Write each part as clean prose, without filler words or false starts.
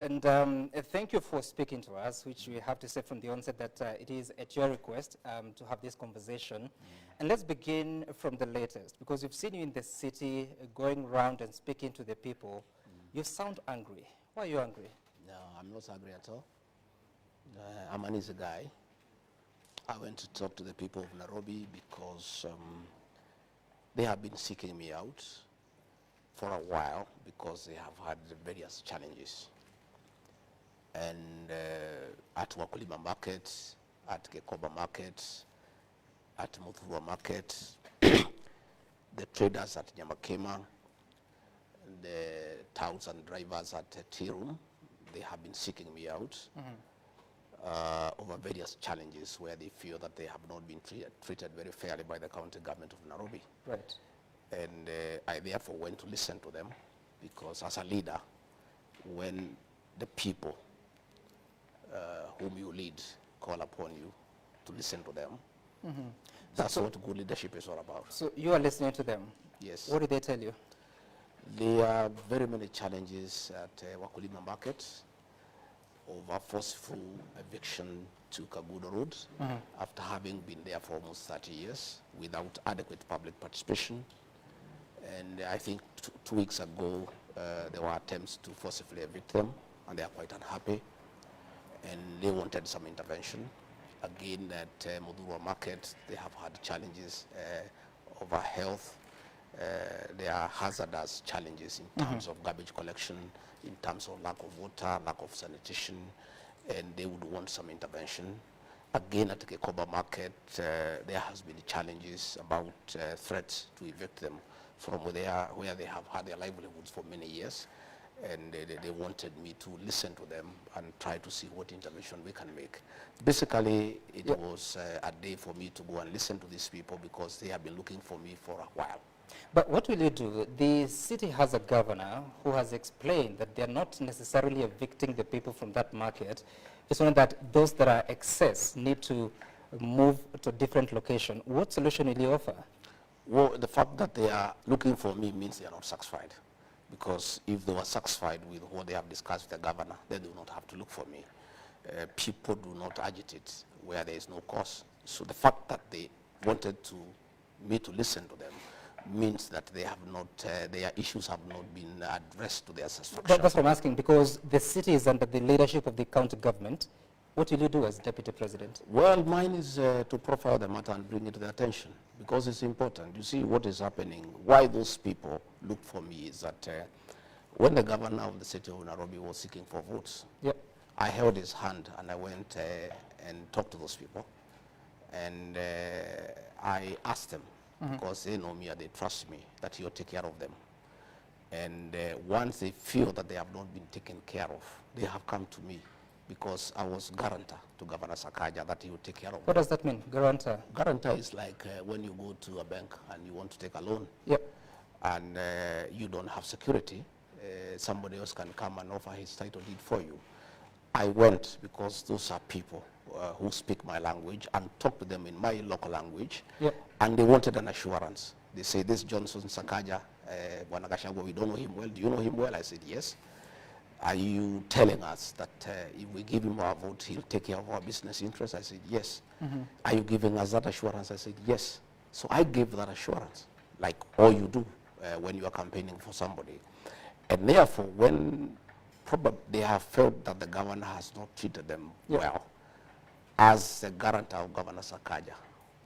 And thank you for speaking to us, which we have to say from the onset that it is at your request to have this conversation. And let's begin from the latest, because we've seen you in the city going around and speaking to the people. You sound angry. Why are you angry? No, I'm not angry at all. I'm an easy guy. I went to talk to the people of Nairobi because they have been seeking me out for a while because they have had various challenges. And at Wakulima Market, at Kekoba Market, at Muthurwa Market, the traders at Nyamakema, the touts and drivers at Tirum, they have been seeking me out over various challenges where they feel that they have not been treated very fairly by the county government of Nairobi. Right. And I therefore went to listen to them because as a leader, when the people whom you lead call upon you to listen to them, that's what good leadership is all about. So you are listening to them? Yes. What did they tell you? There are very many challenges at Wakulima Market over forceful eviction to Kagudo Road after having been there for almost 30 years without adequate public participation. And I think 2 weeks ago, there were attempts to forcibly evict them, and they are quite unhappy. And they wanted some intervention. Again, at Muthurwa Market, they have had challenges over health. There are hazardous challenges in terms of garbage collection, in terms of lack of water, lack of sanitation, and they would want some intervention. Again, at Kekoba Market, there has been challenges about threats to evict them from where they have had their livelihoods for many years. And they wanted me to listen to them and try to see what intervention we can make. Basically, it was a day for me to go and listen to these people because they have been looking for me for a while. But what will you do? The city has a governor who has explained that they're not necessarily evicting the people from that market. It's only that those that are excess need to move to a different location. What solution will you offer? Well, the fact that they are looking for me means they are not satisfied. Because if they were satisfied with what they have discussed with the governor, then they do not have to look for me. People do not agitate where there is no cause. So the fact that they wanted me to listen to them means that they have not, their issues have not been addressed to their satisfaction. That's what I'm asking, because the city is under the leadership of the county government. What will you do as deputy president? Well, mine is to profile the matter and bring it to their attention, because it's important. You see what is happening. Why those people look for me is that when the governor of the city of Nairobi was seeking for votes, I held his hand and I went and talked to those people. And I asked them, because they know me and they trust me, that he'll take care of them. And once they feel that they have not been taken care of, they have come to me, because I was guarantor to Governor Sakaja that he would take care of them. What does that mean, guarantor? Guarantor is like when you go to a bank and you want to take a loan, and you don't have security, somebody else can come and offer his title deed for you. I went because those are people who speak my language and talk to them in my local language, and they wanted an assurance. They say, this Johnson Sakaja, Gachagua, we don't know him well. Do you know him well? I said, yes. Are you telling us that if we give him our vote, he'll take care of our business interests? I said, yes. Are you giving us that assurance? I said, yes. So I gave that assurance, like all you do when you are campaigning for somebody. And therefore, when probably they have felt that the governor has not treated them well, as the guarantor of Governor Sakaja,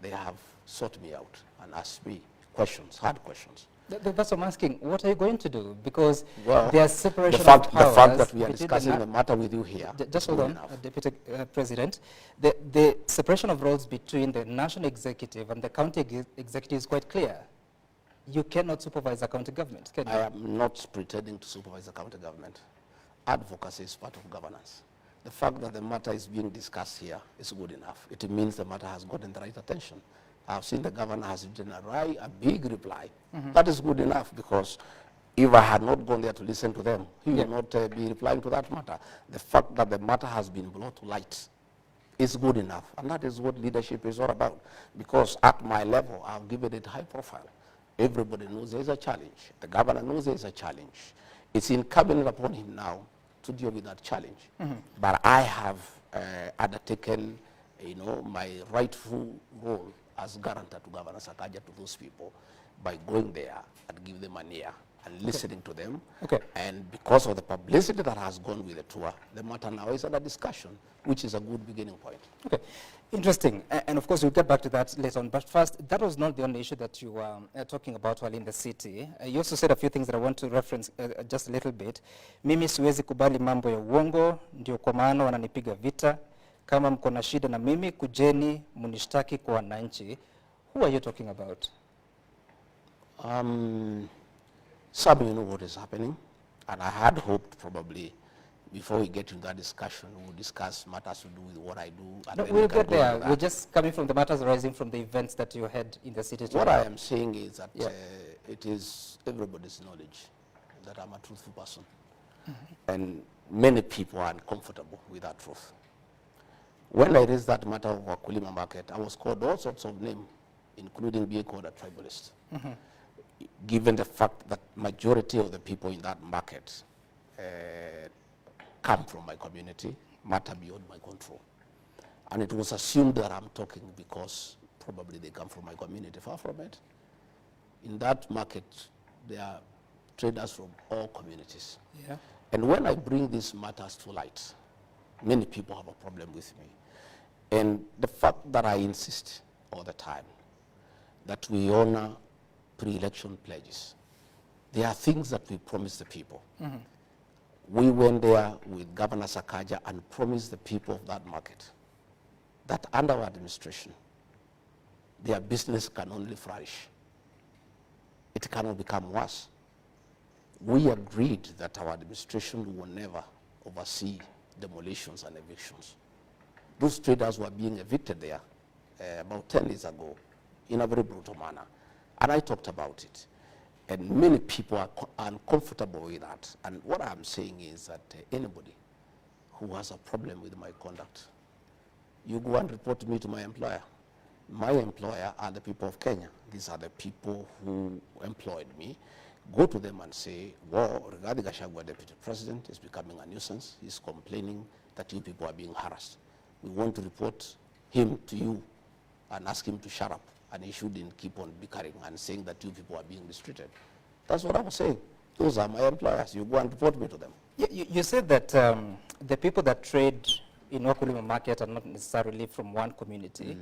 they have sought me out and asked me questions, hard questions. That's what I'm asking. What are you going to do? Because well, there's separation of powers. The fact that we are discussing the matter with you here. Just hold on, Deputy President. The separation of roles between the national executive and the county executive is quite clear. You cannot supervise the county government, can you? I am not pretending to supervise the county government. Advocacy is part of governance. The fact that the matter is being discussed here is good enough. It means the matter has gotten the right attention. I've seen the governor has written a big reply. That is good enough, because if I had not gone there to listen to them, he would not be replying to that matter. The fact that the matter has been brought to light is good enough, and that is what leadership is all about. Because at my level, I've given it high profile. Everybody knows there is a challenge. The governor knows there is a challenge. It's incumbent upon him now to deal with that challenge. But I have undertaken, my rightful role as guarantor to Governor Sakaja to those people by going there and give them an ear and listening to them. And because of the publicity that has gone with the tour, the matter now is under discussion, which is a good beginning point. Interesting. And of course, we'll get back to that later on. But first, that was not the only issue that you were talking about while in the city. You also said a few things that I want to reference just a little bit. Mimi siwezi kubali mambo ya uongo, ndio kwa maana wananipiga vita. Kama mko na shida na mimi, kujeni munishtaki kwa wananchi. Who are you talking about? Some of you know what is happening, and I had hoped probably before we get into that discussion, we'll discuss matters to do with what I do. And no, we'll get there. We're just coming from the matters arising from the events that you had in the city today. What I am saying is that it is everybody's knowledge that I'm a truthful person. And many people are uncomfortable with that truth. When I raised that matter of Wakulima market, I was called all sorts of names, including being called a tribalist. Given the fact that majority of the people in that market come from my community, matter beyond my control. And it was assumed that I'm talking because probably they come from my community. Far from it. In that market, there are traders from all communities. And when I bring these matters to light, many people have a problem with me. And the fact that I insist all the time that we honor pre-election pledges. There are things that we promise the people. We went there with Governor Sakaja and promised the people of that market that under our administration, their business can only flourish. It cannot become worse. We agreed that our administration will never oversee demolitions and evictions. Those traders were being evicted there about 10 years ago in a very brutal manner. And I talked about it. And many people are uncomfortable with that. And what I'm saying is that anybody who has a problem with my conduct, you go and report me to my employer. My employer are the people of Kenya. These are the people who employed me. Go to them and say, well, Rigathi Gachagua, Deputy President, is becoming a nuisance. He's complaining that you people are being harassed. We want to report him to you and ask him to shut up. And he shouldn't keep on bickering and saying that you people are being mistreated. That's what I was saying. Those are my employers. You go and report me to them. You said that the people that trade in Wakulima market are not necessarily from one community.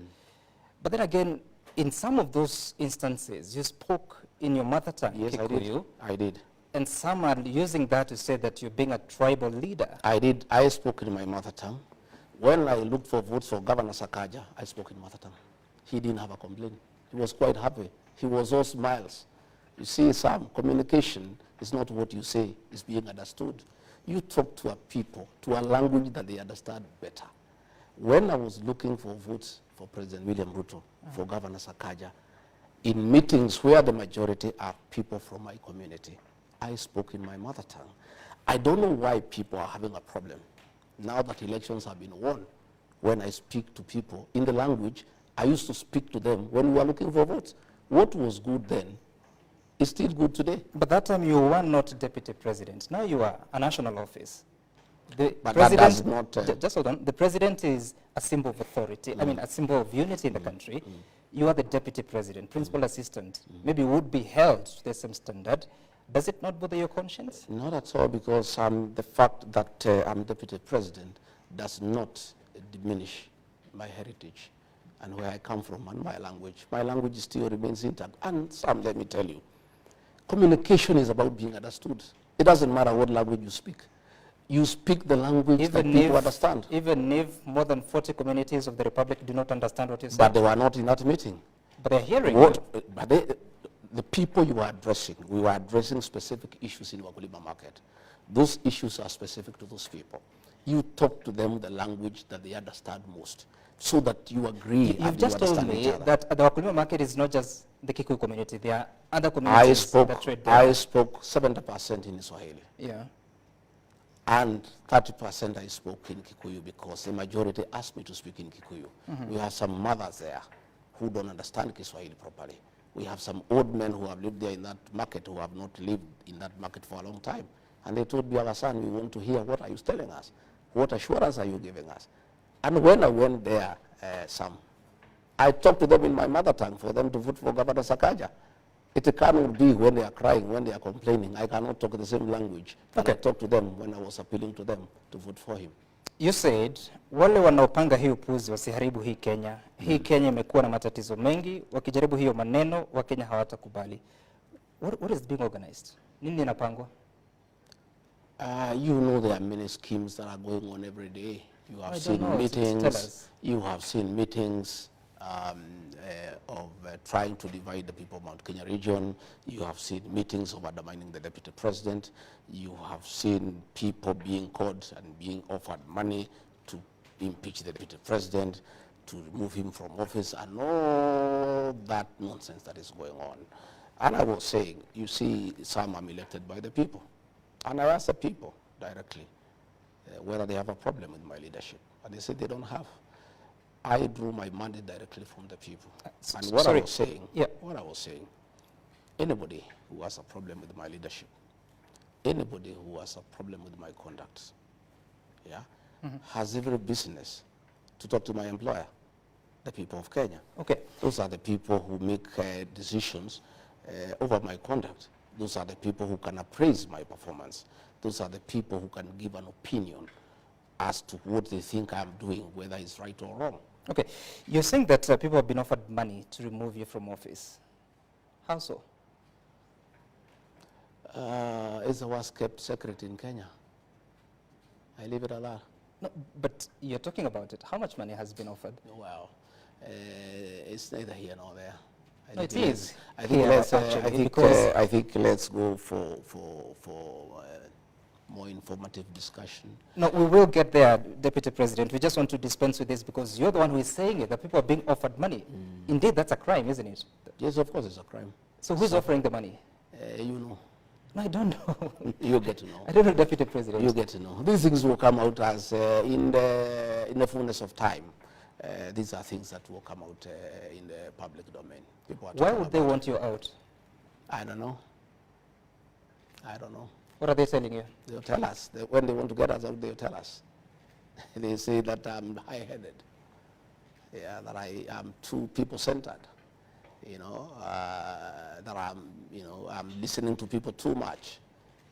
But then again, in some of those instances, you spoke in your mother tongue, yes, Kikuyu. I did. And some are using that to say that you're being a tribal leader. I did. I spoke in my mother tongue. When I looked for votes for Governor Sakaja, I spoke in mother tongue. He didn't have a complaint. He was quite happy. He was all smiles. You see, some communication is not what you say, it's being understood. You talk to a people, to a language that they understand better. When I was looking for votes for President William Ruto, for Governor Sakaja, in meetings where the majority are people from my community, I spoke in my mother tongue. I don't know why people are having a problem. Now that elections have been won, when I speak to people in the language I used to speak to them when we were looking for votes. What was good then is still good today. But that time you were not deputy president. Now you are a national office. The but president, that does not... just hold on. The president is a symbol of authority. I mean, a symbol of unity in the country. You are the deputy president, principal assistant. Maybe would be held to the same standard. Does it not bother your conscience? Not at all, because the fact that I'm deputy president does not diminish my heritage and where I come from and my language. My language still remains intact. And Sam, let me tell you, communication is about being understood. It doesn't matter what language you speak. You speak the language that people understand. Even if more than 40 communities of the Republic do not understand what you say. But they were not in that meeting. But they're hearing you. But the people you are addressing, we were addressing specific issues in Wakulima market. Those issues are specific to those people. You talk to them the language that they understand most, so that you agree. You've just told me that the Wakulima market is not just the Kikuyu community. There are other communities that trade there. I spoke 70% in Swahili. Yeah. And 30% I spoke in Kikuyu because the majority asked me to speak in Kikuyu. We have some mothers there who don't understand Kiswahili properly. We have some old men who have lived there in that market who have not lived in that market for a long time. And they told me, our son, we want to hear what are you telling us? What assurance are you giving us? And when I went there, I talked to them in my mother tongue for them to vote for Governor Sakaja. It cannot be when they are crying, when they are complaining. I cannot talk the same language. Okay. I talked to them when I was appealing to them to vote for him. You said, wale wanaopanga hii upuzi wasiharibu hii Kenya. Hii Kenya imekuwa na matatizo mengi, wakijaribu hiyo maneno, Wakenya hawatakubali. What is being organized? Nini inapangwa? You know there are many schemes that are going on every day. You have seen meetings. You have seen meetings of trying to divide the people of Mount Kenya region. You have seen meetings of undermining the deputy president. You have seen people being caught and being offered money to impeach the deputy president, to remove him from office, and all that nonsense that is going on. And I was saying, you see, some are elected by the people. And I asked the people directly whether they have a problem with my leadership. And they said they don't have. I drew my mandate directly from the people. And what I was saying, anybody who has a problem with my leadership, anybody who has a problem with my conduct, has every business to talk to my employer, the people of Kenya. Okay. Those are the people who make decisions over my conduct. Those are the people who can appraise my performance. Those are the people who can give an opinion as to what they think I'm doing, whether it's right or wrong. Okay, you're saying that people have been offered money to remove you from office. How so? It's the worst kept secret in Kenya. I leave it alone. No, but you're talking about it. How much money has been offered? Well, it's neither here nor there. No, it is. I think let's go for more informative discussion. No, we will get there, Deputy President. We just want to dispense with this because you're the one who is saying it, that people are being offered money. Indeed, that's a crime, isn't it? Yes, of course it's a crime. So who's offering the money? You know. No, I don't know. You get to know. I don't know, Deputy President. You get to know. These things will come out as in the fullness of time. These are things that will come out in the public domain. Why would they want you out? I don't know. I don't know. What are they telling you? They'll tell us. When they want to get us out, they'll tell us. They say that I'm high-headed. Yeah, that I am too people-centered. You know, that I'm listening to people too much.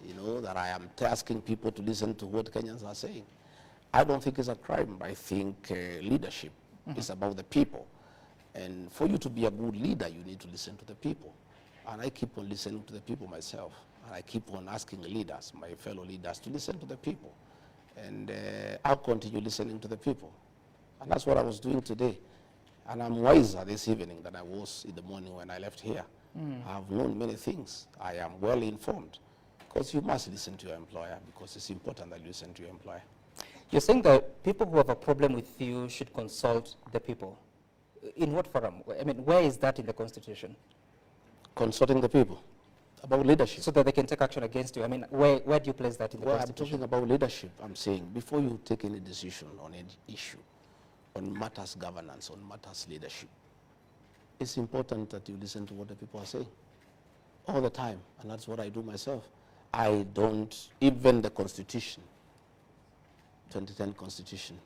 You know, that I am asking people to listen to what Kenyans are saying. I don't think it's a crime. I think leadership is about the people. And for you to be a good leader, you need to listen to the people. And I keep on listening to the people myself. And I keep on asking leaders, my fellow leaders, to listen to the people. And I'll continue listening to the people. And that's what I was doing today. And I'm wiser this evening than I was in the morning when I left here. I've known many things. I am well informed. Because you must listen to your employer, because it's important that you listen to your employer. You're saying that people who have a problem with you should consult the people. In what forum? I mean, where is that in the Constitution? Consulting the people about leadership. So that they can take action against you. I mean, where do you place that in the Constitution? I'm talking about leadership. I'm saying before you take any decision on any issue, on matters governance, on matters leadership, it's important that you listen to what the people are saying all the time. And that's what I do myself. I don't, even the Constitution, 2010 Constitution,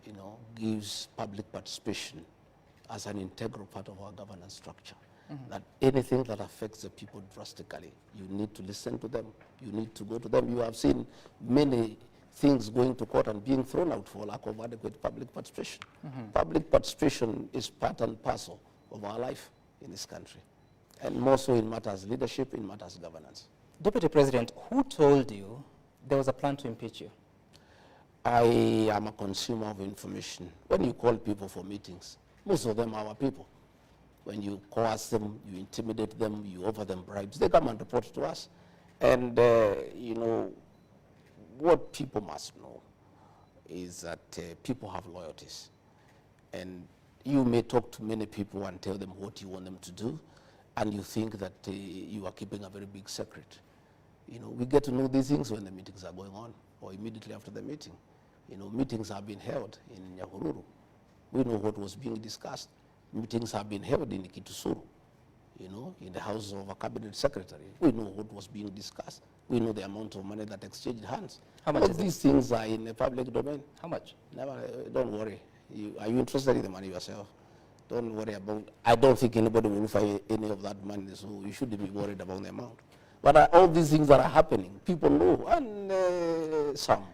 you know, gives public participation as an integral part of our governance structure. That anything that affects the people drastically, you need to listen to them. You need to go to them. You have seen many things going to court and being thrown out for lack of adequate public participation. Public participation is part and parcel of our life in this country, and more so in matters leadership, in matters governance. Deputy President, who told you there was a plan to impeach you? I am a consumer of information. When you call people for meetings, most of them are our people. When you coerce them, you intimidate them, you offer them bribes, they come and report to us. And, you know, what people must know is that people have loyalties. And you may talk to many people and tell them what you want them to do, and you think that you are keeping a very big secret. You know, we get to know these things when the meetings are going on, or immediately after the meeting. You know, meetings have been held in Nyahururu. We know what was being discussed. Meetings have been held in Kitusuru, you know, in the house of a cabinet secretary. We know what was being discussed. We know the amount of money that exchanged hands. How much All is these things are in the public domain. How much? Never, don't worry. Are you interested in the money yourself? Don't worry about, I don't think anybody will find any of that money, so you shouldn't be worried about the amount. But all these things that are happening, people know, and some.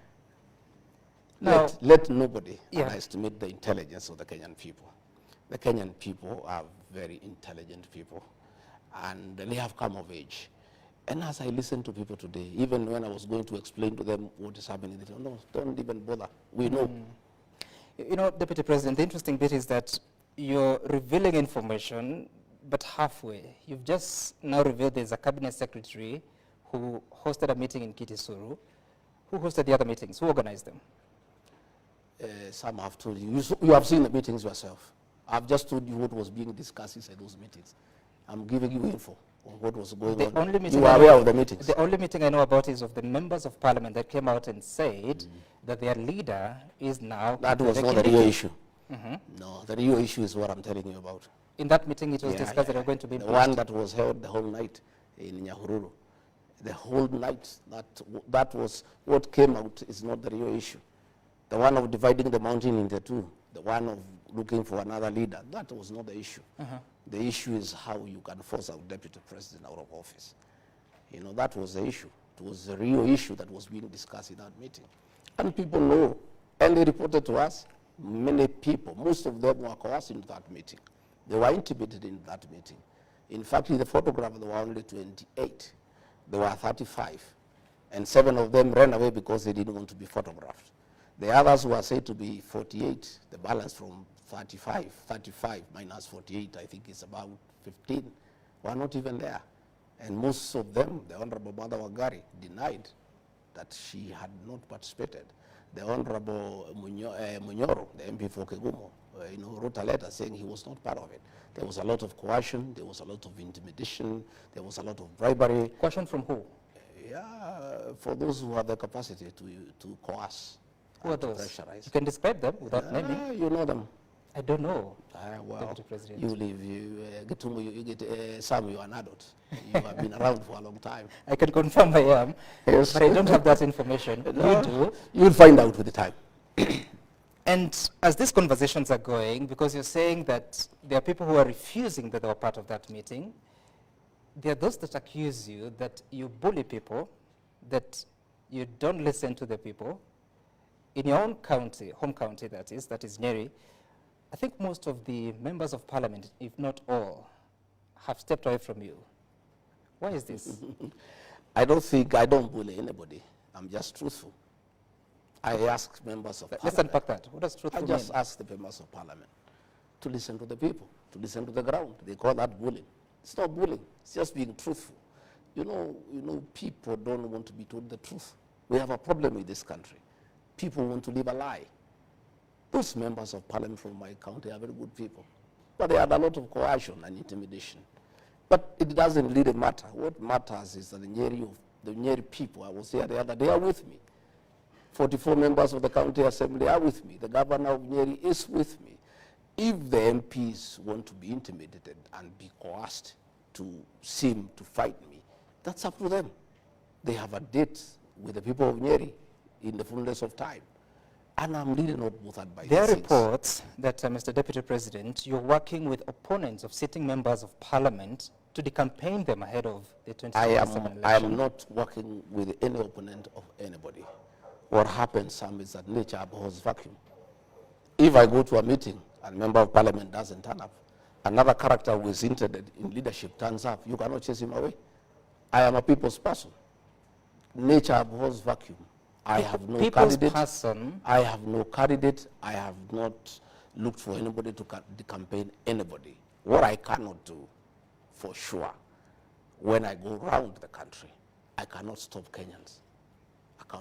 Now, let nobody underestimate the intelligence of the Kenyan people. The Kenyan people are very intelligent people, and they have come of age. And as I listen to people today, even when I was going to explain to them what is happening, they say, no, don't even bother. We know. You know, Deputy President, the interesting bit is that you're revealing information, but halfway. You've just now revealed there's a cabinet secretary who hosted a meeting in Kitisuru. Who hosted the other meetings? Who organized them? Some have told you. You have seen the meetings yourself. I've just told you what was being discussed inside those meetings. I'm giving you info on what was going on. Only meeting you are aware of the meetings. The only meeting I know about is of the members of parliament that came out and said that their leader is now... That was not the real issue. No, the real issue is what I'm telling you about. In that meeting, it was discussed that they were going to be the impeached. one that was held the whole night in Nyahururu. The whole night, that was what came out is not the real issue. The one of dividing the mountain into two, the one of looking for another leader, that was not the issue. The issue is how you can force our deputy president out of office. You know, that was the issue. It was the real issue that was being discussed in that meeting. And people know, and they reported to us, many people, most of them were coerced into that meeting. They were intimidated in that meeting. In fact, in the photograph, there were only 28. There were 35. And 7 of them ran away because they didn't want to be photographed. The others were said to be 48. The balance from 35 minus 48, I think is about 15, were not even there. And most of them, the Honorable Mother Wangari, denied that she had not participated. The Honorable Munyoro, the MP for Kegumo, wrote a letter saying he was not part of it. There was a lot of coercion, there was a lot of intimidation, there was a lot of bribery. Coercion from who? For those who have the capacity to coerce. Who are those? Pressurize. You can describe them without naming. You know them. I don't know. Well, you live, you get some, you are an adult. You have been around for a long time. I can confirm I am, yes. But I don't have that information. No, you do. You will find out with the time. And as these conversations are going, because you're saying that there are people who are refusing that they were part of that meeting, there are those that accuse you that you bully people, that you don't listen to the people. In your own county, home county that is Nyeri, I think most of the members of parliament, if not all, have stepped away from you. Why is this? I don't bully anybody. I'm just truthful. I ask members of parliament. Let's unpack that. What does truthful mean? I just ask the members of parliament to listen to the people, to listen to the ground. They call that bullying. It's not bullying. It's just being truthful. You know, people don't want to be told the truth. We have a problem with this country. People want to live a lie. Those members of parliament from my county are very good people. But they had a lot of coercion and intimidation. But it doesn't really matter. What matters is that the Nyeri people, I was here the other day, are with me. 44 members of the county assembly are with me. The governor of Nyeri is with me. If the MPs want to be intimidated and be coerced to seem to fight me, that's up to them. They have a date with the people of Nyeri in the fullness of time. And I'm really not bothered by there these things. There are reports that, Mr. Deputy President, you're working with opponents of sitting members of parliament to decampaign them ahead of the 2027 election. I am not working with any opponent of anybody. What happens, Sam, is that nature abhors vacuum. If I go to a meeting and a member of parliament doesn't turn up, another character who is interested in leadership turns up, you cannot chase him away. I am a people's person. Nature abhors vacuum. I have no candidate. I have no candidate. I have not looked for anybody to campaign anybody. What I cannot do, for sure, when I go around the country, I cannot stop Kenyans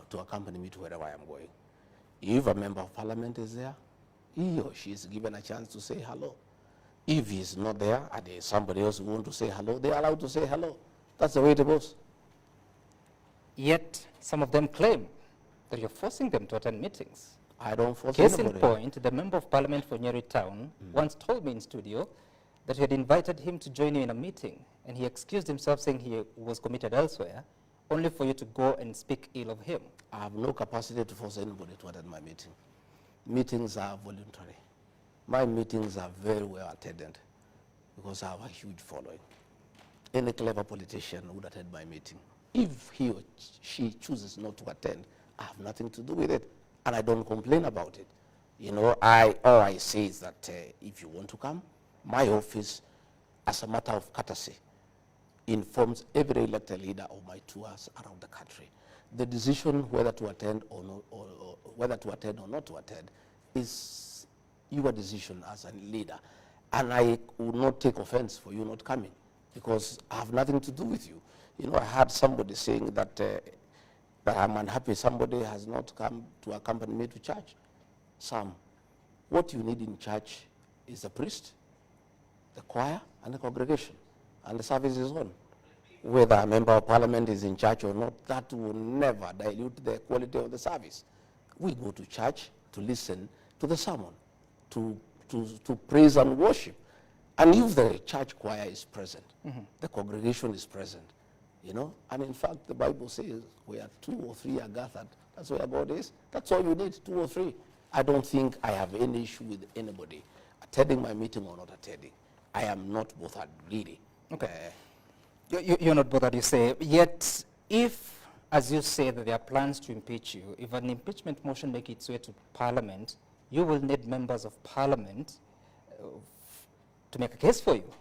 to accompany me to wherever I am going. If a member of parliament is there, he or she is given a chance to say hello. If he is not there and there is somebody else who wants to say hello, they are allowed to say hello. That's the way it goes. Yet some of them claim that you're forcing them to attend meetings. I don't force Case anybody. in point, the member of parliament for Nyeri Town once told me in studio that you had invited him to join you in a meeting, and he excused himself saying he was committed elsewhere, only for you to go and speak ill of him? I have no capacity to force anybody to attend my meeting. Meetings are voluntary. My meetings are very well attended because I have a huge following. Any clever politician would attend my meeting. If he or she chooses not to attend, I have nothing to do with it, and I don't complain about it. You know, all I say is that if you want to come, my office, as a matter of courtesy, informs every elected leader of my tours around the country. The decision whether to attend or not, or whether to attend or not to attend, is your decision as a leader, and I would not take offense for you not coming, because I have nothing to do with you. You know, I heard somebody saying that that I'm unhappy somebody has not come to accompany me to church. Sam, what you need in church is a priest, the choir, and the congregation, and the service is on. Whether a member of parliament is in church or not, that will never dilute the quality of the service. We go to church to listen to the sermon, to praise and worship. And if the church choir is present, the congregation is present, you know, and in fact the Bible says where 2 or 3 are gathered, that's where God is. That's all you need, 2 or 3. I don't think I have any issue with anybody attending my meeting or not attending. I am not bothered, really. Okay. You're not bothered, you say. Yet, if, as you say, that there are plans to impeach you, if an impeachment motion makes its way to Parliament, you will need members of Parliament to make a case for you,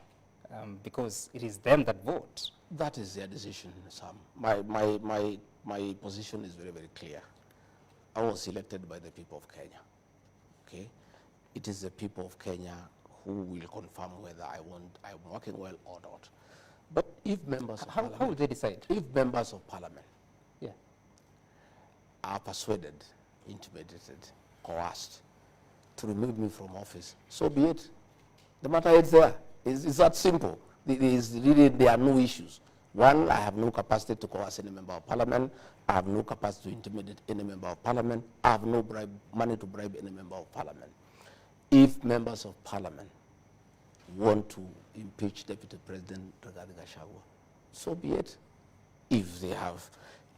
because it is them that vote. That is their decision, Sam. My position is very, very clear. I was elected by the people of Kenya, okay? It is the people of Kenya who will confirm whether I'm working well or not. But if members of Parliament... How will they decide? If members of Parliament are persuaded, intimidated, coerced to remove me from office, so be it. The matter is there. It's that simple. There are no issues. One, I have no capacity to coerce any member of Parliament. I have no capacity to intimidate any member of Parliament. I have no money to bribe any member of Parliament. If members of Parliament want to impeach Deputy President Rigathi Gachagua, so be it. If they have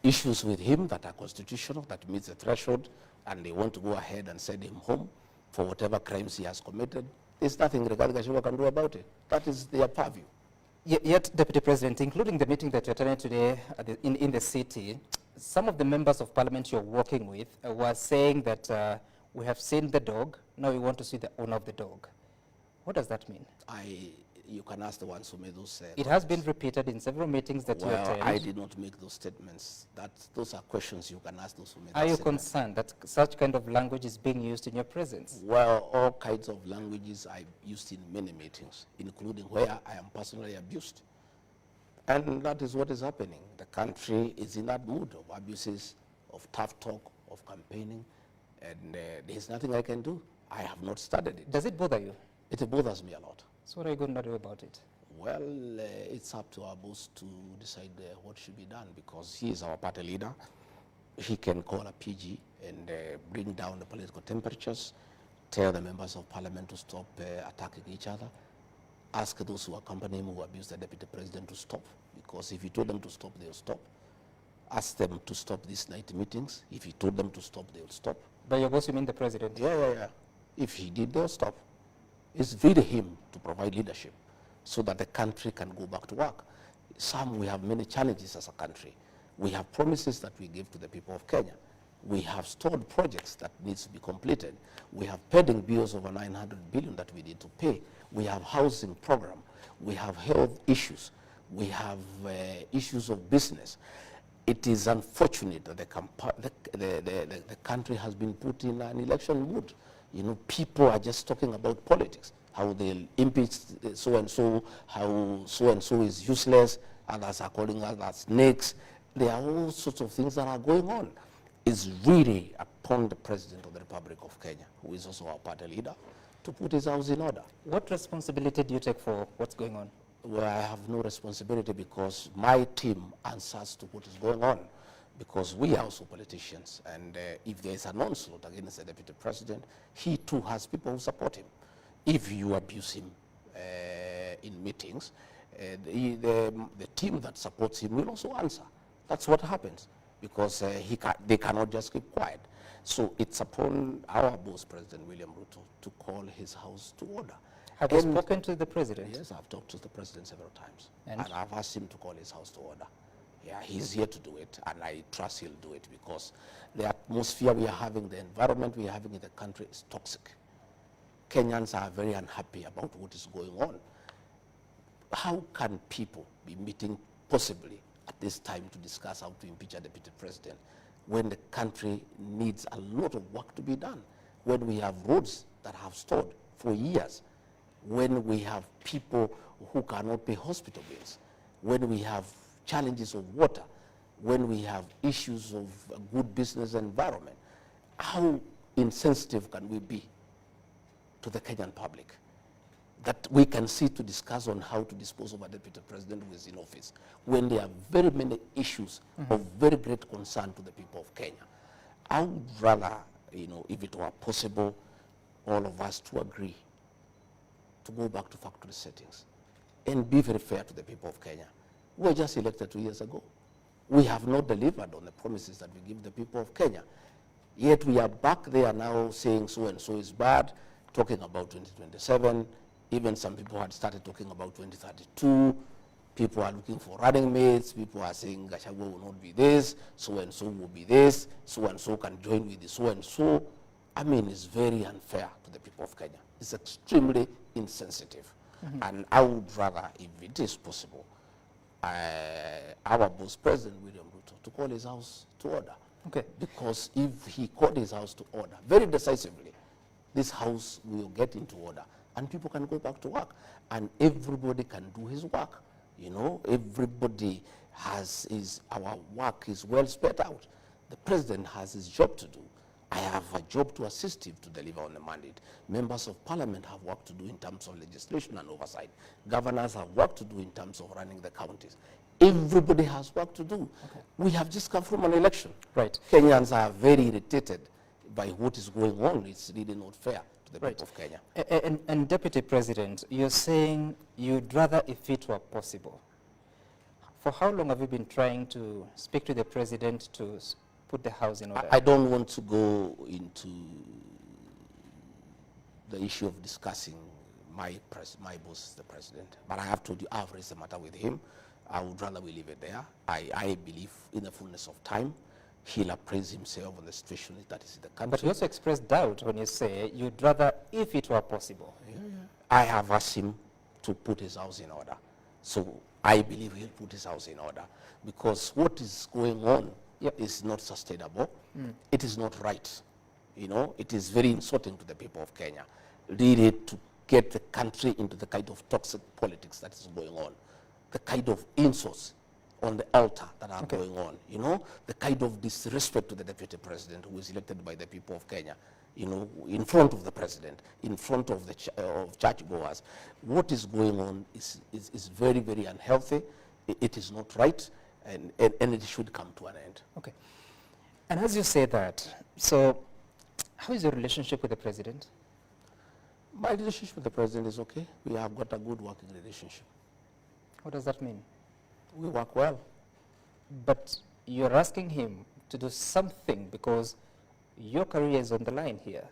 issues with him that are constitutional, that meets the threshold, and they want to go ahead and send him home for whatever crimes he has committed, there's nothing Rigathi Gachagua can do about it. That is their purview. Yet, Deputy President, including the meeting that you attended today in the city, some of the members of Parliament you're working with were saying that we have seen the dog, now we want to see the owner of the dog. What does that mean? You can ask the ones who made those It has been repeated in several meetings that you attended. I did not make those statements. Those are questions you can ask those who made Are you statements. concerned that such kind of language is being used in your presence? Well, all kinds of languages I've used in many meetings, including where I am personally abused. And that is what is happening. The country is in that mood of abuses, of tough talk, of campaigning, and there's nothing I can do. I have not studied it. Does it bother you? It bothers me a lot. So what are you going to do about it? Well, it's up to our boss to decide what should be done, because he is our party leader. He can call a PG and bring down the political temperatures, tell the members of Parliament to stop attacking each other, ask those who accompany him who abuse the Deputy President to stop, because if he told them to stop, they'll stop. Ask them to stop these night meetings. If he told them to stop, they'll stop. By your boss, you mean the President? Yeah. If he did, they'll stop. It's really him to provide leadership so that the country can go back to work. We have many challenges as a country. We have promises that we give to the people of Kenya. We have stored projects that needs to be completed. We have pending bills over 900 billion that we need to pay. We have housing program. We have health issues. We have issues of business. It is unfortunate that the country has been put in an election mood. You know, people are just talking about politics, how they'll impeach so-and-so, how so-and-so is useless, others are calling us snakes. There are all sorts of things that are going on. It's really upon the President of the Republic of Kenya, who is also our party leader, to put his house in order. What responsibility do you take for what's going on? Well, I have no responsibility, because my team answers to what is going on, because we are also politicians, and if there is an onslaught against the Deputy President, he too has people who support him. If you abuse him in meetings, the team that supports him will also answer. That's what happens, because they cannot just keep quiet. So it's upon our boss, President William Ruto, to call his house to order. Have you spoken to the president? Yes, I've talked to the president several times. And I've asked him to call his house to order. Yeah, he's here to do it, and I trust he'll do it, because the atmosphere we are having, the environment we are having in the country is toxic. Kenyans are very unhappy about what is going on. How can people be meeting possibly at this time to discuss how to impeach a deputy president when the country needs a lot of work to be done, when we have roads that have stalled for years, when we have people who cannot pay hospital bills, when we have challenges of water, when we have issues of a good business environment? How insensitive can we be to the Kenyan public that we can sit to discuss on how to dispose of a deputy president who is in office when there are very many issues of very great concern to the people of Kenya? I would rather, if it were possible, all of us to agree to go back to factory settings and be very fair to the people of Kenya. We were just elected 2 years ago. We have not delivered on the promises that we give the people of Kenya. Yet we are back there now saying so and so is bad, talking about 2027. Even some people had started talking about 2032. People are looking for running mates. People are saying Gachagua will not be this, so and so will be this, so and so can join with the so and so. I mean, it's very unfair to the people of Kenya. It's extremely insensitive. And I would rather, if it is possible, our boss, President William Ruto, to call his house to order. Okay. Because if he called his house to order very decisively, this house will get into order and people can go back to work and everybody can do his work. Everybody has our work is well spread out. The president has his job to do. I have a job to assist him to deliver on the mandate. Members of parliament have work to do in terms of legislation and oversight. Governors have work to do in terms of running the counties. Everybody has work to do. Okay. We have just come from an election. Right. Kenyans are very irritated by what is going on. It's really not fair to the people of Kenya. And Deputy President, you're saying you'd rather if it were possible. For how long have you been trying to speak to the president to put the house in order? I don't want to go into the issue of discussing my boss, the president, but I have told you I've raised the matter with him. I would rather we leave it there. I believe in the fullness of time, he'll appraise himself on the situation that is in the country. But you also expressed doubt when you say you'd rather if it were possible. I have asked him to put his house in order. So I believe he'll put his house in order, because what is going on is not sustainable. It is not right. It is very insulting to the people of Kenya, really, to get the country into the kind of toxic politics that is going on, the kind of insults on the altar that are going on, the kind of disrespect to the deputy president who is elected by the people of Kenya, in front of the president, in front of the churchgoers. What is going on is very, very unhealthy. It is not right. And it should come to an end. Okay. And as you say that, so how is your relationship with the president? My relationship with the president is okay. We have got a good working relationship. What does that mean? We work well. But you're asking him to do something because your career is on the line here,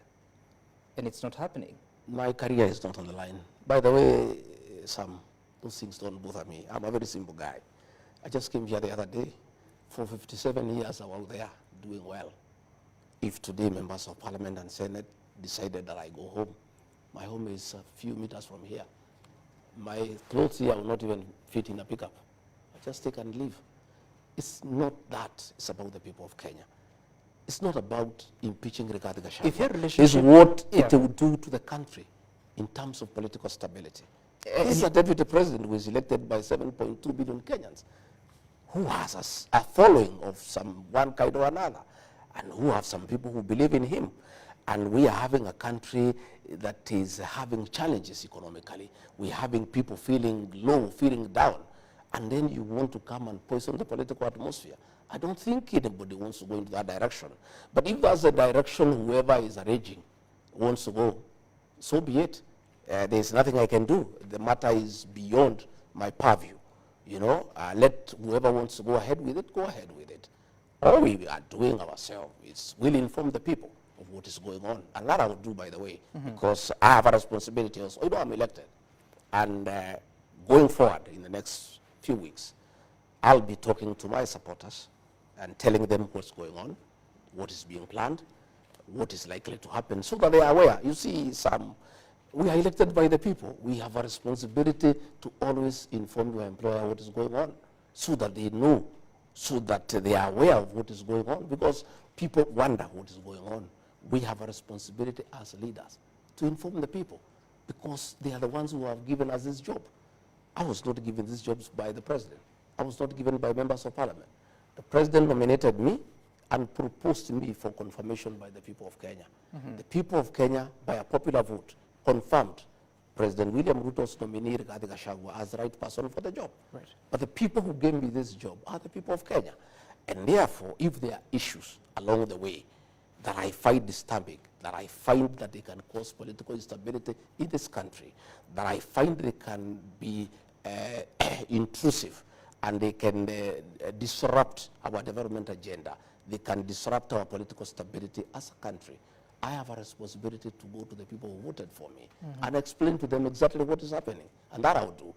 and it's not happening. My career is not on the line. By the way, Sam, those things don't bother me. I'm a very simple guy. I just came here the other day. For 57 years, I was there doing well. If today members of parliament and senate decided that I go home, my home is a few meters from here. My clothes here will not even fit in a pickup. I just take and leave. It's not that. It's about the people of Kenya. It's not about impeaching Rigathi Gachagua. If your relationship... It's what it will do to the country in terms of political stability. This is a deputy president who is elected by 7.2 billion Kenyans, who has a following of one kind or another, and who have some people who believe in him. And we are having a country that is having challenges economically. We're having people feeling low, feeling down. And then you want to come and poison the political atmosphere. I don't think anybody wants to go into that direction. But if that's the direction whoever is arranging wants to go, so be it. There's nothing I can do. The matter is beyond my purview. You know, let whoever wants to go ahead with it, go ahead with it. All we are doing ourselves is we'll inform the people of what is going on. And that I will do, by the way, because I have a responsibility also. You know, I'm elected. And going forward in the next few weeks, I'll be talking to my supporters and telling them what's going on, what is being planned, what is likely to happen, so that they are aware. You see, we are elected by the people. We have a responsibility to always inform your employer what is going on, so that they know, so that they are aware of what is going on, because people wonder what is going on. We have a responsibility as leaders to inform the people, because they are the ones who have given us this job. I was not given these jobs by the president. I was not given by members of parliament. The president nominated me and proposed me for confirmation by the people of Kenya. The people of Kenya, by a popular vote, confirmed President William Ruto's nominee, Rigathi Gachagua, as the right person for the job. Right. But the people who gave me this job are the people of Kenya. And therefore, if there are issues along the way that I find disturbing, that I find that they can cause political instability in this country, that I find they can be intrusive, and they can disrupt our development agenda, they can disrupt our political stability as a country, I have a responsibility to go to the people who voted for me and explain to them exactly what is happening. And that I'll do.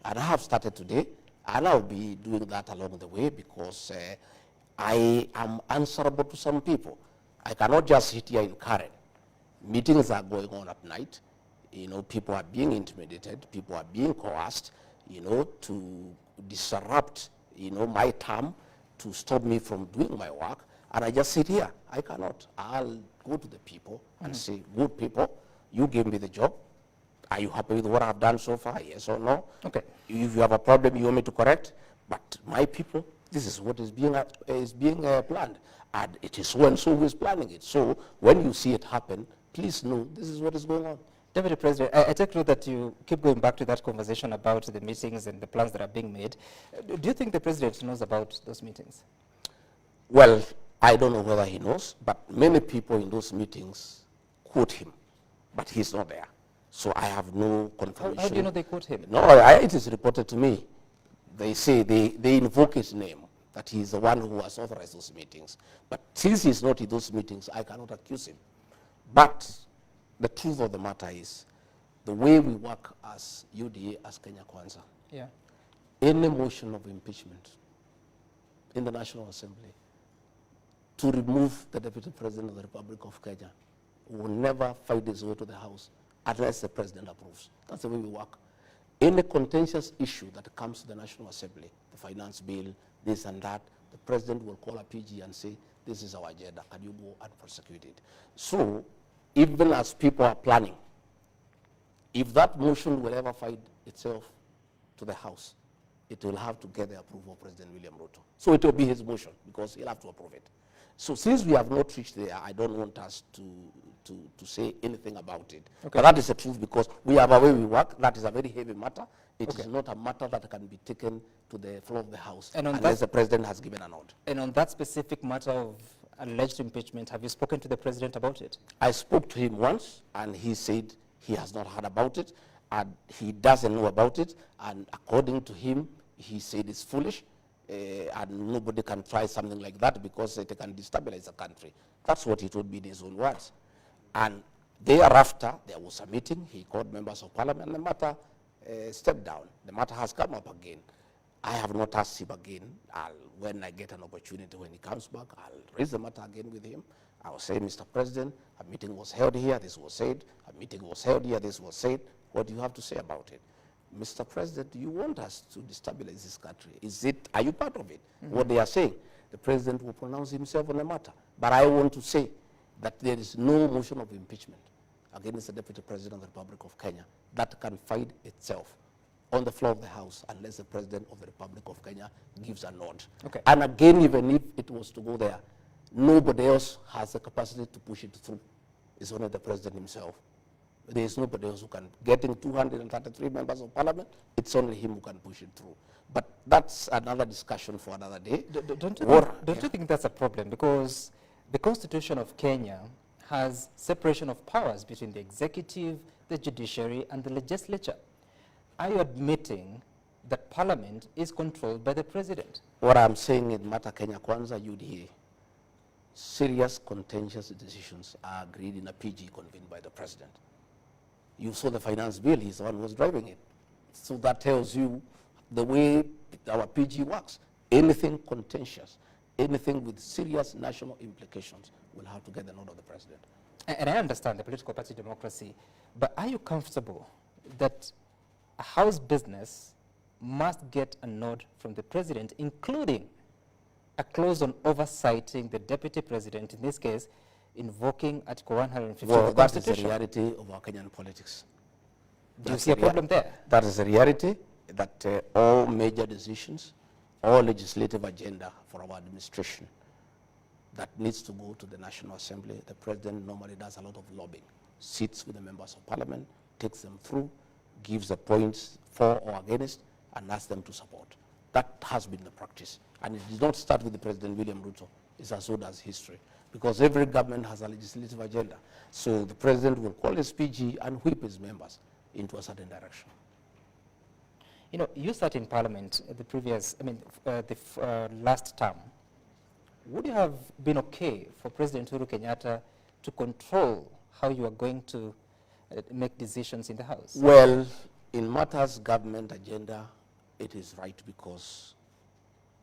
And I have started today, and I'll be doing that along the way, because I am answerable to some people. I cannot just sit here in Karen. Meetings are going on at night. You know, people are being intimidated. People are being coerced, you know, to disrupt, you know, my term, to stop me from doing my work. And I just sit here. I cannot. I'll go to the people and say, good people, you gave me the job. Are you happy with what I've done so far? Yes or no? Okay. If you have a problem you want me to correct, but my people, this is what is being planned. And it is so and so who is planning it. So when you see it happen, please know this is what is going on. Deputy President, I take note that you keep going back to that conversation about the meetings and the plans that are being made. Do you think the President knows about those meetings? Well, I don't know whether he knows, but many people in those meetings quote him, but he's not there. So I have no confirmation. How do you know they quote him? No, it is reported to me. They say, they invoke his name, that he is the one who has authorized those meetings. But since he's not in those meetings, I cannot accuse him. But the truth of the matter is, the way we work as UDA, as Kenya Kwanza, any motion of impeachment in the National Assembly to remove the Deputy President of the Republic of Kenya will never find its way to the House unless the President approves. That's the way we work. Any contentious issue that comes to the National Assembly, the finance bill, this and that, the President will call a PG and say, this is our agenda, can you go and prosecute it? So, even as people are planning, if that motion will ever find itself to the House, it will have to get the approval of President William Ruto. So it will be his motion, because he'll have to approve it. So since we have not reached there, I don't want us to say anything about it. Okay. But that is the truth, because we have a way we work. That is a very heavy matter. It is not a matter that can be taken to the floor of the House unless the President has given a nod. And on that specific matter of alleged impeachment, have you spoken to the President about it? I spoke to him once, and he said he has not heard about it, and he doesn't know about it, and according to him, he said it's foolish, and nobody can try something like that because it can destabilize the country. That's what he told me in his own words. And thereafter, there was a meeting. He called members of parliament, and the matter stepped down. The matter has come up again. I have not asked him again. When I get an opportunity, when he comes back, I'll raise the matter again with him. I'll say, Mr. President, a meeting was held here, this was said. A meeting was held here, this was said. What do you have to say about it? Mr. President, do you want us to destabilize this country? Are you part of it? What they are saying, the President will pronounce himself on the matter. But I want to say that there is no motion of impeachment against the Deputy President of the Republic of Kenya that can find itself on the floor of the House unless the President of the Republic of Kenya gives a nod. Okay. And again, even if it was to go there, nobody else has the capacity to push it through. It's only the President himself. There is nobody else who can. Getting 233 members of parliament, it's only him who can push it through. But that's another discussion for another day. Don't you think that's a problem? Because the Constitution of Kenya has separation of powers between the executive, the judiciary, and the legislature. Are you admitting that Parliament is controlled by the President. What I'm saying in Mata Kenya Kwanza, you'd hear serious contentious decisions are agreed in a PG convened by the President. You saw the finance bill, he's the one who was driving it. So that tells you the way our PG works. Anything contentious, anything with serious national implications will have to get the nod of the President. And I understand the political party democracy, but are you comfortable that a House business must get a nod from the President, including a clause on oversighting the Deputy President, in this case, invoking Article 150 Well, of the that is the Constitution? reality of our Kenyan politics. Do you see a problem there? That is the reality, that all major decisions, all legislative agenda for our administration that needs to go to the National Assembly, the President normally does a lot of lobbying, sits with the members of Parliament, takes them through, gives the points for or against, and asks them to support. That has been the practice. And it did not start with the President William Ruto. It's as old as history. Because every government has a legislative agenda. So the President will call his PG and whip his members into a certain direction. You know, you sat in Parliament the previous, last term. Would you have been okay for President Uhuru Kenyatta to control how you are going to make decisions in the House? Well, in matters government agenda, it is right because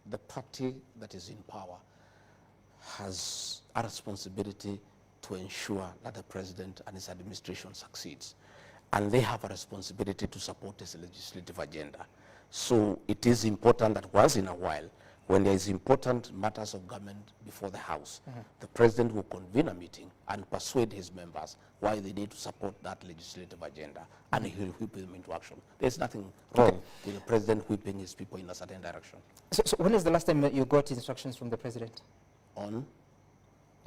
the party that is in power has a responsibility to ensure that the President and his administration succeeds. And they have a responsibility to support his legislative agenda. So it is important that once in a while, when there is important matters of government before the House, the President will convene a meeting and persuade his members why they need to support that legislative agenda, and he will whip them into action. There's nothing wrong with the President whipping his people in a certain direction. So when is the last time you got instructions from the President On?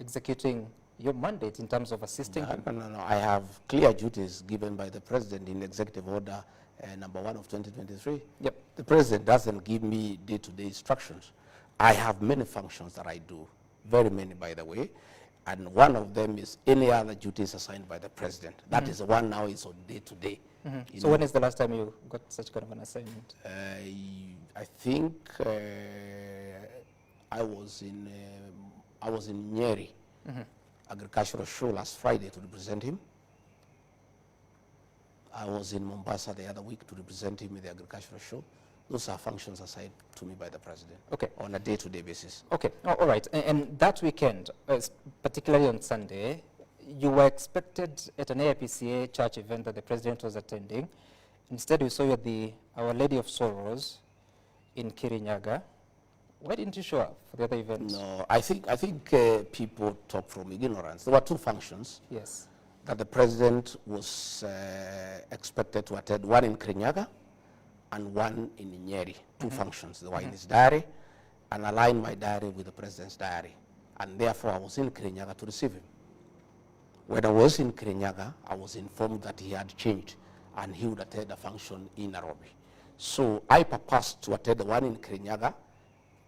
executing your mandate in terms of assisting him? No. I have clear duties given by the President in Executive Order number 1 of 2023. Yep. The President doesn't give me day-to-day instructions. I have many functions that I do, very many, by the way, and one of them is any other duties assigned by the President. That is the one now is on day-to-day. So when is the last time you got such kind of an assignment? I think I was in Nyeri agricultural show last Friday to represent him. I was in Mombasa the other week to represent him in the agricultural show. Those are functions assigned to me by the President on a day-to-day basis. Okay, all right. And that weekend, particularly on Sunday, you were expected at an AIPCA church event that the President was attending. Instead, we saw you at the Our Lady of Sorrows in Kirinyaga. Why didn't you show up for the other event? No, I think people talk from ignorance. There were two functions. Yes. That the President was expected to attend, one in Kirinyaga and one in Nyeri. Two functions. They were in his diary, and aligned my diary with the President's diary. And therefore, I was in Kirinyaga to receive him. When I was in Kirinyaga, I was informed that he had changed, and he would attend a function in Nairobi. So I purposed to attend the one in Kirinyaga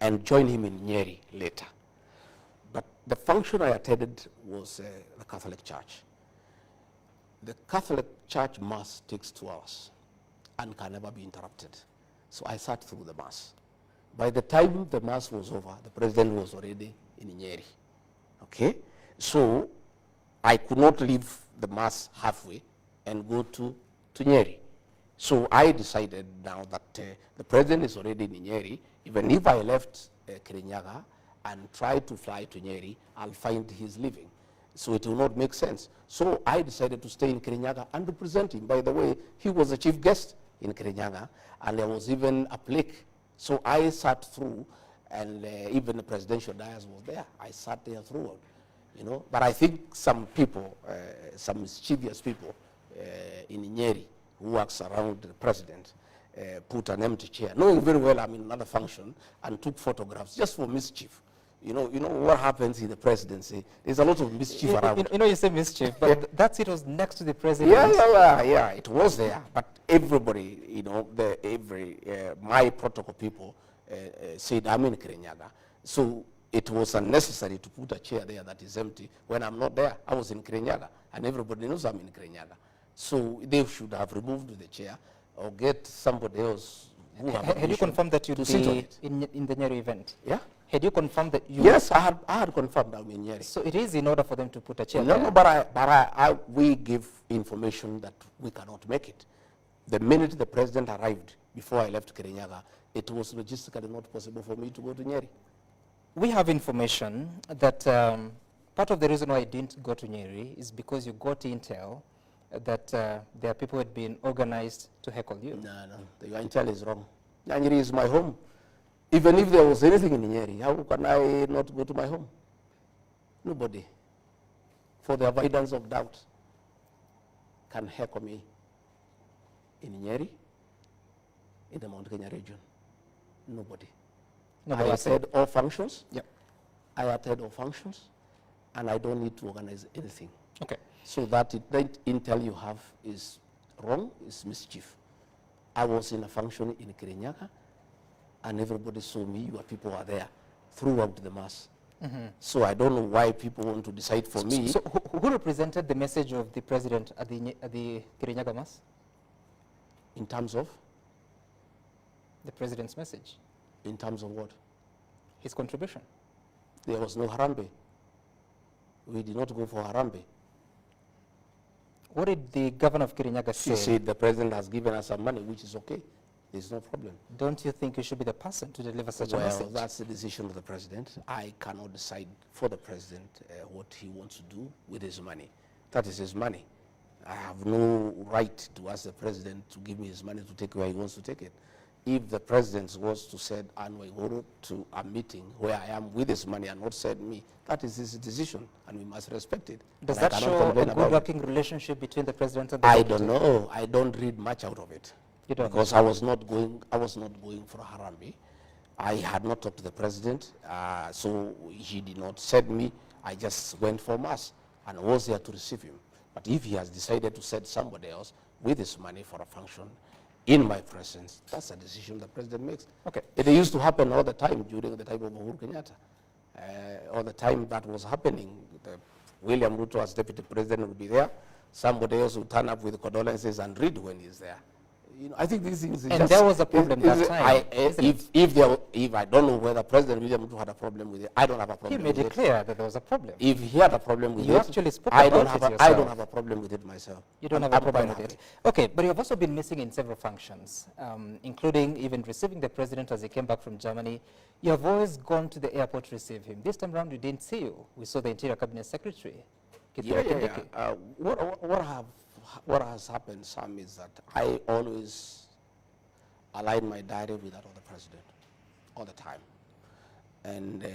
and join him in Nyeri later. But the function I attended was the Catholic Church. The Catholic Church Mass takes 2 hours and can never be interrupted. So I sat through the Mass. By the time the Mass was over, the President was already in Nyeri. Okay? So I could not leave the Mass halfway and go to Nyeri. So I decided now that the President is already in Nyeri. Even if I left Kirinyaga and tried to fly to Nyeri, I'll find he's leaving. So it will not make sense. So I decided to stay in Kirinyaga and represent him. By the way, he was the chief guest in Kirinyaga, and there was even a plaque. So I sat through, and even the presidential dais was there. I sat there throughout, you know. But I think some people, some mischievous people in Nyeri who works around the president, put an empty chair, knowing very well I'm in another function, and took photographs just for mischief. You know what happens in the presidency. There's a lot of mischief around. You say mischief, but that seat was next to the president. Yeah, it was there. But everybody, my protocol people said I'm in Kirinyaga. So it was unnecessary to put a chair there that is empty when I'm not there. I was in Kirinyaga, and everybody knows I'm in Kirinyaga. So they should have removed the chair or get somebody else who have Had you permission confirmed that you'd to sit on be it. in the Nyeri event? Yeah? Had you confirmed that you... Yes, I had confirmed I'm in Nyeri. So it is in order for them to put a chair No, there? no, but we give information that we cannot make it. The minute the president arrived, before I left Kirinyaga, it was logistically not possible for me to go to Nyeri. We have information that part of the reason why you didn't go to Nyeri is because you got intel that there are people who had been organized to heckle you. No, your intel is wrong. Nyeri is my home. Even if there was anything in Nyeri, how can I not go to my home? Nobody, for the avoidance of doubt, can heckle me in Nyeri, in the Mount Kenya region. Nobody. Nobody I attend all functions. Yep. I attend all functions, and I don't need to organize anything. Okay. So that intel you have is wrong, is mischief. I was in a function in Kirinyaga, and everybody saw me. Your people are there throughout the mass. So I don't know why people want to decide for me. So who represented the message of the president at the Kirinyaga Mass? In terms of? The president's message. In terms of what? His contribution. There was no Harambe. We did not go for Harambe. What did the governor of Kirinyaga say? He said the president has given us some money, which is okay. There's no problem. Don't you think you should be the person to deliver such a message? Well, that's the decision of the president. I cannot decide for the president what he wants to do with his money. That is his money. I have no right to ask the president to give me his money to take where he wants to take it. If the president was to send Anwar Igoro to a meeting where I am with his money and not send me, that is his decision, and we must respect it. Does And that show a good working relationship between the president and the I deputy? don't know. I don't read much out of it. You don't? Because I was not going for Harambe. I had not talked to the president, so he did not send me. I just went for mass and was there to receive him. But if he has decided to send somebody else with his money for a function in my presence, that's a decision the president makes. Okay. It used to happen all the time during the time of Uhuru Kenyatta. All the time that was happening, William Ruto as deputy president would be there. Somebody else would turn up with condolences and read when he's there. You know, I think these things. And there was a problem that time. If I don't know whether President William Ruto had a problem with it, I don't have a problem. He made it clear that there was a problem. If he had a problem with it, you actually spoke I about don't it have yourself. I don't have a problem with it myself. You don't have a problem with it. Okay, but you have also been missing in several functions, including even receiving the president as he came back from Germany. You have always gone to the airport to receive him. This time around, we didn't see you. We saw the Interior Cabinet Secretary. Kindiki. What has happened, Sam, is that I always align my diary with that of the president all the time. And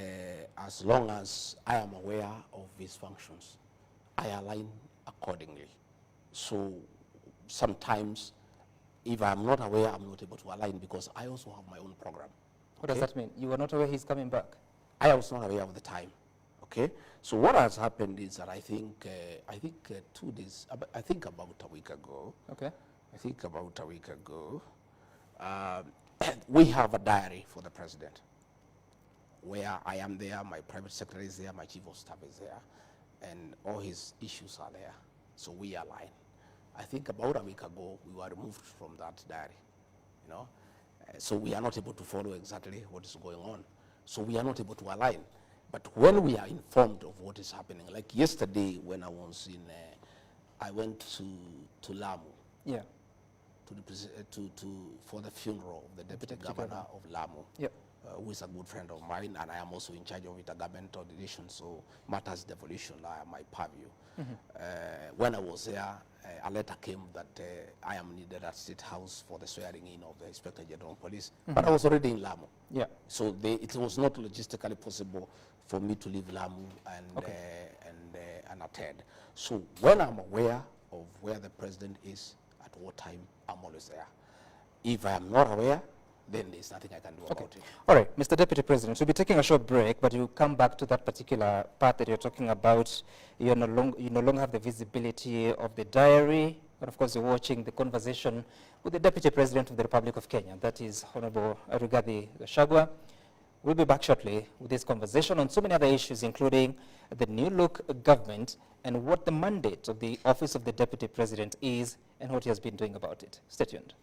as long as I am aware of his functions, I align accordingly. So sometimes, if I'm not aware, I'm not able to align because I also have my own program. What does that mean? You were not aware he's coming back? I was not aware of the time. Okay, so what has happened is that I think 2 days, I think about a week ago. Okay. I think about a week ago, we have a diary for the president where I am there, my private secretary is there, my chief of staff is there, and all his issues are there. So we align. I think about a week ago, we were removed from that diary, you know. So we are not able to follow exactly what is going on. So we are not able to align. But when we are informed of what is happening, like yesterday when I was in, I went to Lamu. Yeah. For the funeral of the deputy governor of Lamu, yep. Who is a good friend of mine, and I am also in charge of intergovernmental relations, so matters devolution are my purview. When I was there, a letter came that I am needed at State House for the swearing in of the Inspector General of Police, but I was already in Lamu. Yeah. So it was not logistically possible for me to leave Lamu and attend. So when I'm aware of where the president is at what time, I'm always there. If I am not aware, then there's nothing I can do about it. All right, Mr. Deputy President, we'll be taking a short break, but you come back to that particular part that you're talking about. You no longer have the visibility of the diary, but of course you're watching the conversation with the Deputy President of the Republic of Kenya, that is Honorable Rigathi Gachagua. We'll be back shortly with this conversation on so many other issues, including the new look government and what the mandate of the Office of the Deputy President is and what he has been doing about it. Stay tuned.